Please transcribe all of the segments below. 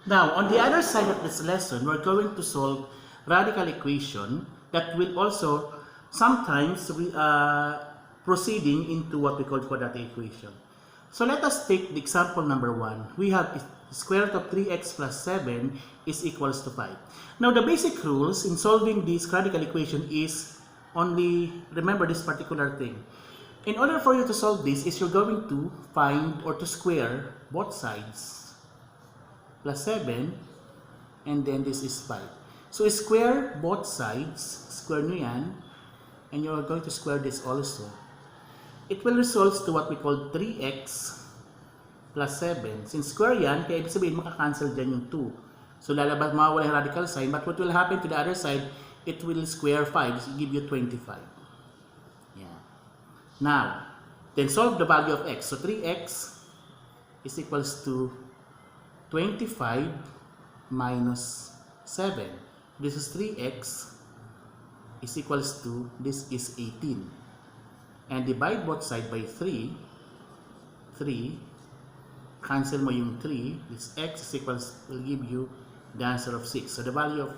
Now, on the other side of this lesson, we're going to solve radical equation that will also sometimes proceeding into what we call quadratic equation. So let us take the example number 1. We have square root of 3x plus 7 is equals to 5. Now, the basic rules in solving this radical equation is only remember this particular thing. In order for you to solve this, is you're going to find or to square both sides plus 7 and then this is 5. So square both sides, square nyo yan, and you're going to square this also. It will result to what we call 3x plus 7. Since square yan, kaya ibig sabihin makakancel dyan yung 2. So lalabas, mawawala yung radical sign, but what will happen to the other side, it will square 5, so give you 25. Yeah. Now, then solve the value of x. So 3x is equals to 25 minus 7. This is 3x is equals to, this is 18. And divide both sides by 3. 3. Cancel mo yung 3. This x is equals, will give you the answer of 6. So the value of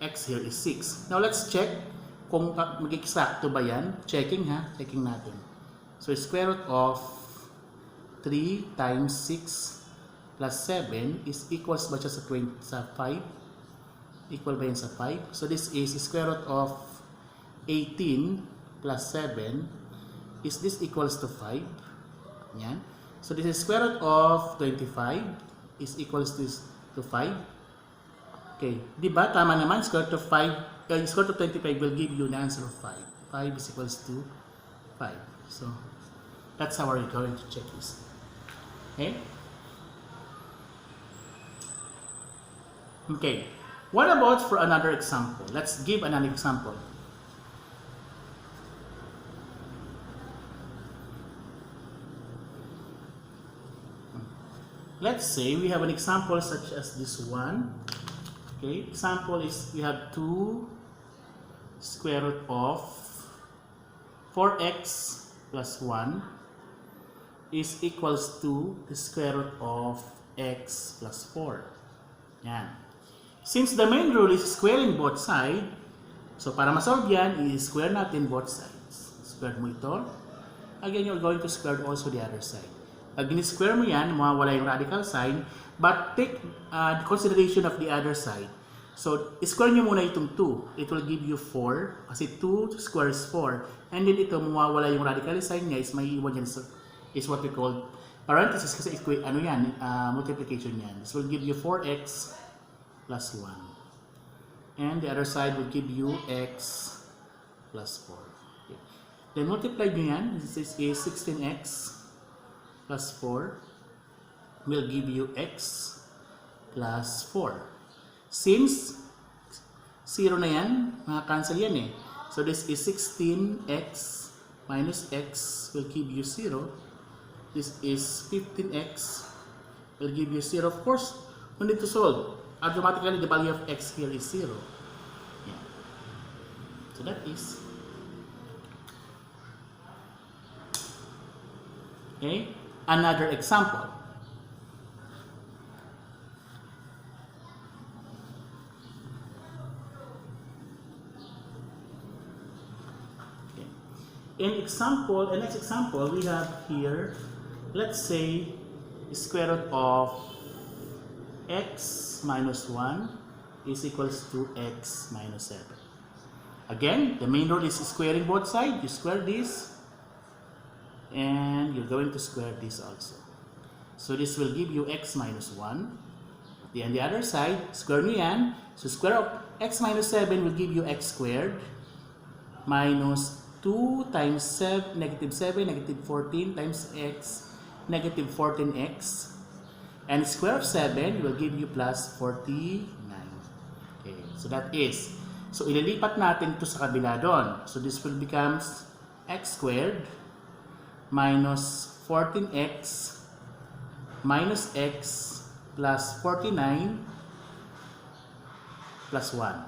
x here is 6. Now let's check kung mag-exacto ba yan. Checking ha. Checking natin. So square root of 3 times 6 plus 7 is equals ba siya sa 5? Equal ba yan sa 5? So this is square root of 18 plus 7. Is this equals to 5? Yan. So this is square root of 25 is equals to 5. Okay. Diba? Tama naman. Square root of 5, square root of 25 will give you the answer of 5. 5 is equals to 5. So that's how we're going to check this. Okay? Okay. What about for another example? Let's give another example. Let's say we have an example such as this one. Okay, example is we have 2 square root of 4x plus 1 is equals to the square root of x plus 4. Yan. Since the main rule is squaring both sides, so para masolve yan, i-square natin both sides. Square mo ito. Again, you're going to square also the other side. Pag in-square mo yan, mawawala yung radical sign, but take consideration of the other side. So, square nyo muna itong 2. It will give you 4, kasi 2 squares 4. And then ito, mawawala yung radical sign niya, is may iwan yan, is what we call parenthesis, kasi ano yan, multiplication yan. This will give you 4x plus 1. And the other side will give you x plus 4. Okay. Then multiply nyo yan. This is 16x plus 4 will give you x plus 4. Since 0 na yan, maka-cancel yan eh. So this is 16x minus x will give you 0. This is 15x will give you 0. Of course, we need to solve. Automatically, the value of x here is 0. Yeah. So that is. Okay. Another example. Okay. Next example, we have here, let's say, square root of x minus 1 is equals to x minus 7. Again, the main rule is squaring both sides. You square this, and you're going to square this also. So this will give you x minus 1. Then the other side, square nyo yan. So square of x minus 7 will give you x squared minus 2 times 7, negative 7, negative 14 times x, negative 14x. And square of 7 will give you plus 49. Okay, so that is. So ililipat natin ito sa kabila doon. So this will becomes x squared minus 14x minus x plus 49 plus 1.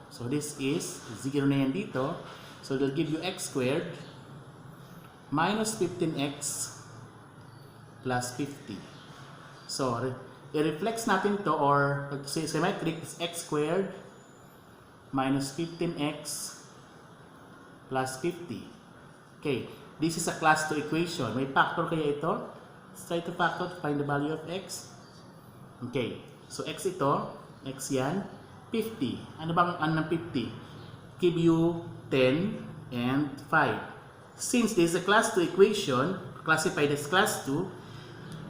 So this is 0 na yan dito. So it will give you x squared minus 15x plus 50. So i-reflex natin to, or symmetric, is x squared minus 15x plus 50. Okay, this is a class 2 equation. May factor kaya ito? Let's try to factor to find the value of x. Okay, so x ito, x yan, 50. Ano bang ang ng 50? Give you 10 and 5. Since this is a class 2 equation, classified as class 2,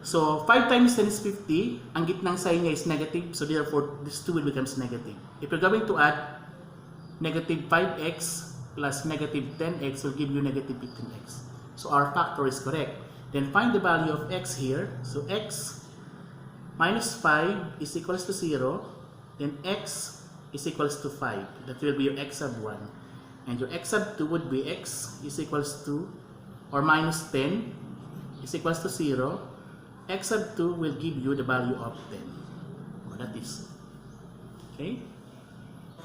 so 5 times 10 is 50. Ang gitnang sign niya is negative, so therefore this 2 will becomes negative. If you're going to add negative 5x plus negative 10x will give you negative 15x. So our factor is correct. Then find the value of x here. So x minus 5 is equals to 0. Then x is equals to 5. That will be your x sub 1. And your x sub 2 would be x is equals to, or minus 10 is equals to 0. X sub 2 will give you the value of 10. Oh, that is. Okay?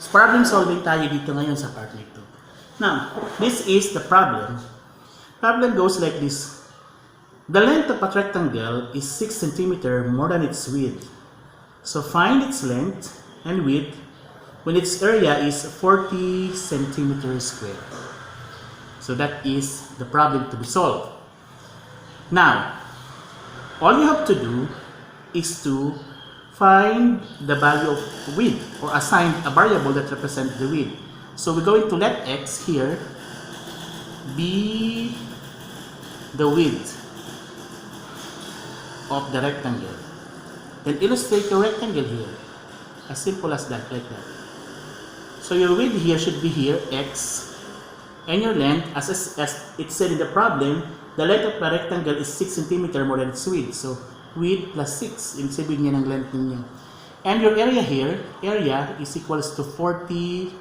So problem solving tayo dito ngayon sa part nito. Now, this is the problem. Problem goes like this. The length of a rectangle is 6 cm more than its width. So find its length and width when its area is 40 cm squared. So that is the problem to be solved. Now, all you have to do is to find the value of width, or assign a variable that represents the width. So we're going to let x here be the width of the rectangle. Then illustrate your rectangle here. As simple as that, like that. So your width here should be here, x, and your length, as it said in the problem, the length of the rectangle is 6 cm more than its width. So width plus 6, ibig sabihin niya ng length niya. And your area here, area is equals to 40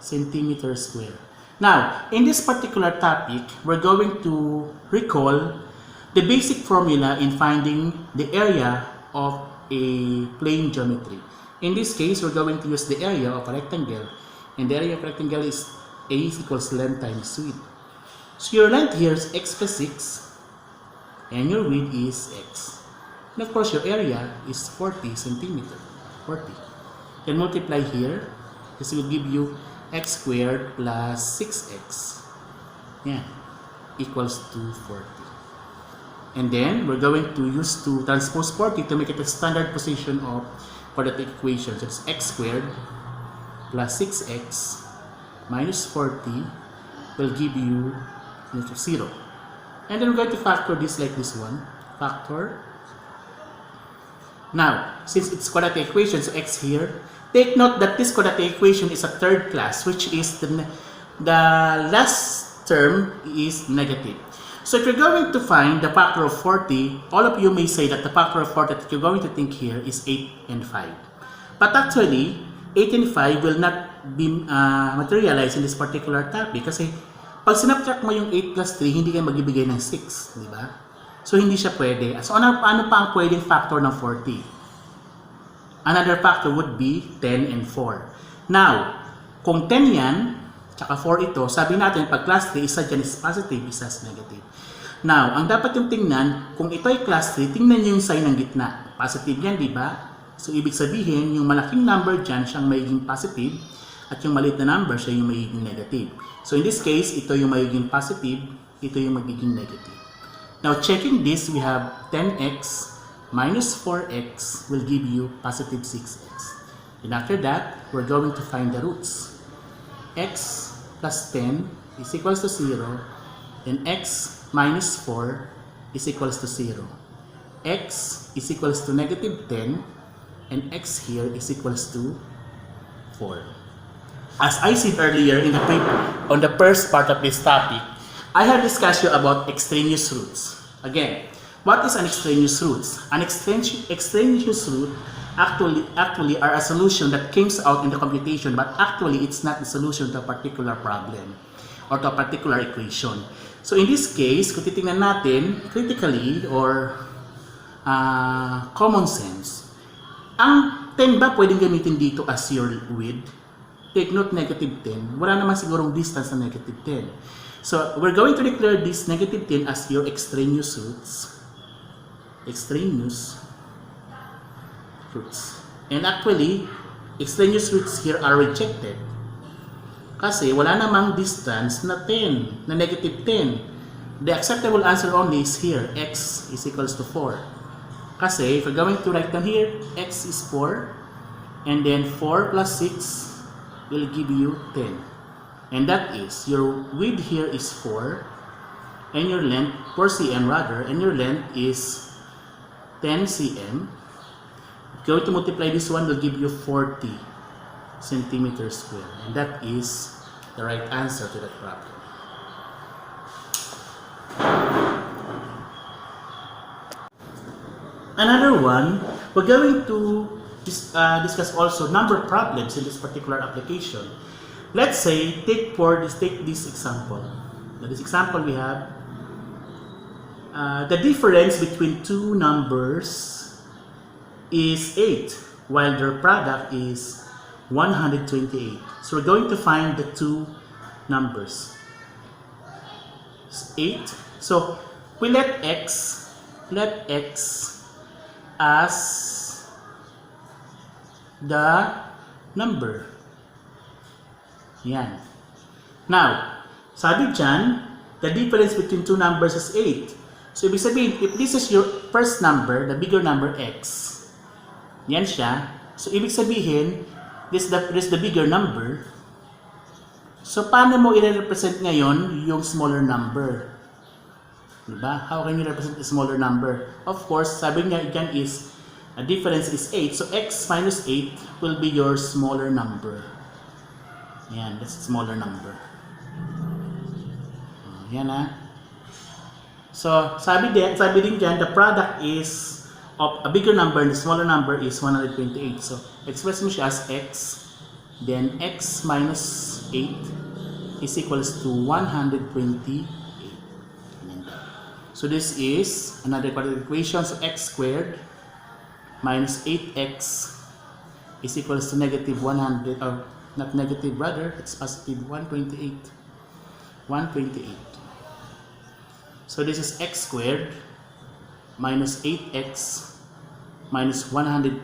cm square. Now, in this particular topic, we're going to recall the basic formula in finding the area of a plane geometry. In this case, we're going to use the area of a rectangle, and the area of a rectangle is A is equals length times width. So your length here is x plus 6, and your width is x. And of course, your area is 40 cm. 40. Then multiply here. This will give you x squared plus 6x. Yeah, equals to 40. And then we're going to use to transpose 40 to make it a standard position of quadratic equation. So it's x squared plus 6x minus 40 will give you 0. And then we're going to factor this like this one. Factor. Now, since it's quadratic equation, so x here, take note that this quadratic equation is a third class, which is the last term is negative. So if you're going to find the factor of 40, all of you may say that the factor of 40 that you're going to think here is 8 and 5. But actually, 8 and 5 will not be materialized in this particular topic kasi pag sinubtract mo yung 8 plus 3, hindi kayo magbibigay ng 6, di ba? So hindi siya pwede. So ano pa ang pwedeng factor ng 40? Another factor would be 10 and 4. Now, kung 10 yan, tsaka 4 ito, sabi natin pag class 3, isa dyan is positive, isa is negative. Now, ang dapat yung tingnan, kung ito ay class 3, tingnan nyo yung sign ng gitna. Positive yan, di ba? So, ibig sabihin, yung malaking number dyan, siyang magiging positive, at yung maliit na number, siya yung magiging negative. So, in this case, ito yung magiging positive, ito yung magiging negative. Now, checking this, we have 10x minus 4x will give you positive 6x. And after that, we're going to find the roots. X plus 10 is equals to 0, and x minus 4 is equals to 0. X is equals to negative 10, and x here is equals to 4. As I said earlier in on the first part of this topic, I have discussed you about extraneous roots. Again, what is an extraneous root? An extraneous root actually are a solution that comes out in the computation, but actually it's not the solution to a particular problem or to a particular equation. So in this case, kung titingnan natin critically or common sense, ang 10 ba pwedeng gamitin dito as your width? Take note, negative 10. Wala naman sigurong distance na negative 10. So we're going to declare this negative 10 as your extraneous roots. Extraneous roots. And actually, extraneous roots here are rejected. Kasi wala namang distance na 10, na negative 10. The acceptable answer only is here, x is equals to 4. Kasi if we're going to write down here, x is 4, and then 4 plus 6 will give you 10. And that is, your width here is 4, and your length, 4 cm rather, and your length is 10 cm. Going to multiply this one will give you 40 centimeters square, and that is the right answer to that problem. Another one, we're going to discuss also number problems in this particular application. Let's say, take this example. In this example, we have the difference between two numbers is 8, while their product is 128. So we're going to find the two numbers. 8. So we let x as the number. Yan. Now, sabi dyan, the difference between two numbers is 8. So ibig sabihin, if this is your first number, the bigger number x, yan siya. So ibig sabihin, this is the bigger number. So paano mo i-represent ngayon yung smaller number? Diba? How can you represent the smaller number? Of course, sabi niya again is, a difference is 8. So x minus 8 will be your smaller number. Yan, that's a smaller number. Yan ha. So, sabi din dyan, the product is of a bigger number and the smaller number is 128. So, express mo siya as x, then x minus 8 is equals to 128. So, this is another quadratic equation. So, x squared minus 8x is equals to negative 100, or not negative rather, it's positive 128. 128. So this is x squared minus 8x minus 128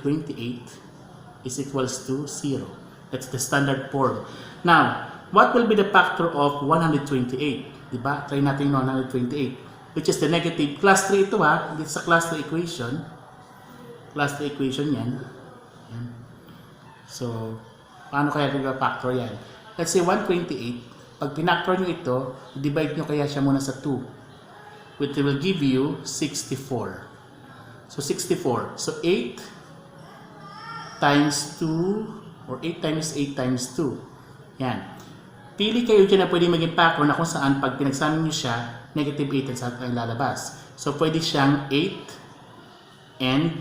is equals to 0. That's the standard form. Now, what will be the factor of 128? Diba? Try natin yung 128. Which is the negative. Class 3 ito ha. It's a class 3 equation. Class 3 equation yan. Yan. So, paano kaya nag-factor yan? Let's say 128. Pag pinactor nyo ito, divide nyo kaya siya muna sa 2. Which will give you 64. So, 64. So, 8 times 2 or 8 times 8 times 2. Yan. Pili kayo dyan na pwede maging factor na kung saan pag pinagsamin nyo siya, negative 8 ang lalabas. So, pwede siyang 8 and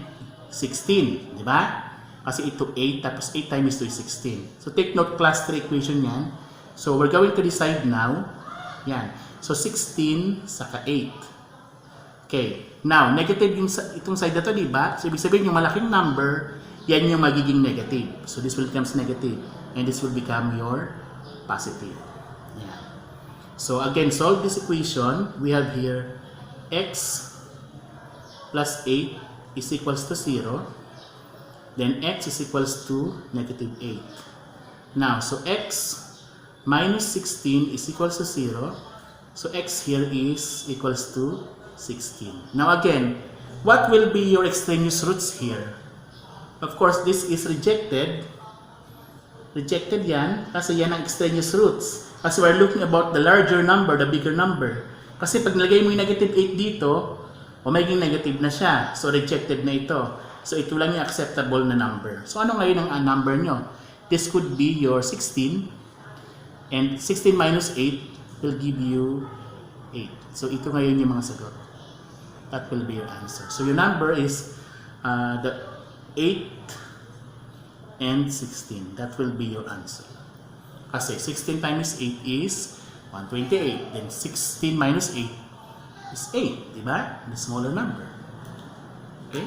16. Di ba? Kasi ito 8 tapos 8 times 2 is 16. So, take note, class 3 equation yan. So, we're going to decide now. Yan. So, 16 saka 8. Okay. Now, negative yung itong side na to, di ba? So, ibig sabihin yung malaking number, yan yung magiging negative. So, this will become negative. And this will become your positive. Yan. So, again, solve this equation. We have here x plus 8 is equals to 0. Then, x is equals to negative 8. Now, so x minus 16 is equals to 0. So, x here is equals to 16. Now, again, what will be your extraneous roots here? Of course, this is rejected. Rejected yan kasi yan ang extraneous roots. Kasi we're looking about the larger number, the bigger number. Kasi pag nilagay mo yung negative 8 dito, o magiging negative na siya. So, rejected na ito. So, ito lang yung acceptable na number. So, ano ngayon ang number nyo? This could be your 16. And 16 minus 8 will give you 8. So, ito ngayon yung mga sagot. That will be your answer. So, your number is the 8 and 16. That will be your answer. Kasi 16 times 8 is 128. Then 16 minus 8 is 8. Diba? The smaller number. Okay?